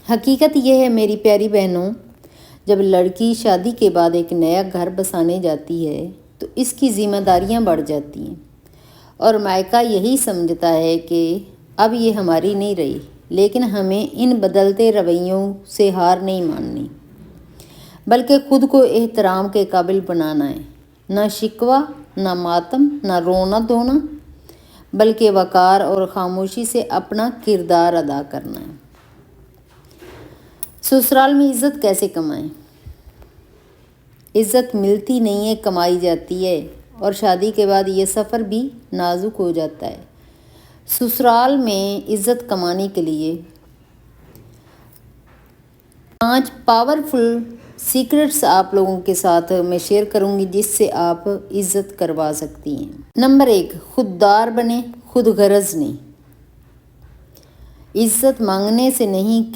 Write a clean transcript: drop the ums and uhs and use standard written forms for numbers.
حقیقت یہ ہے میری پیاری بہنوں، جب لڑکی شادی کے بعد ایک نیا گھر بسانے جاتی ہے تو اس کی ذمہ داریاں بڑھ جاتی ہیں، اور مائکا یہی سمجھتا ہے کہ اب یہ ہماری نہیں رہی، لیکن ہمیں ان بدلتے رویوں سے ہار نہیں ماننی، بلکہ خود کو احترام کے قابل بنانا ہے۔ نہ شکوہ، نہ ماتم، نہ رونا دھونا، بلکہ وقار اور خاموشی سے اپنا کردار ادا کرنا ہے۔ سسرال میں عزت کیسے کمائیں؟ عزت ملتی نہیں ہے، کمائی جاتی ہے، اور شادی کے بعد یہ سفر بھی نازک ہو جاتا ہے۔ سسرال میں عزت کمانے کے لیے 5 پاورفل سیکرٹس آپ لوگوں کے ساتھ میں شیئر کروں گی، جس سے آپ عزت کروا سکتی ہیں۔ نمبر 1، خوددار بنیں، خود غرض نہیں۔ عزت مانگنے سے نہیں کہ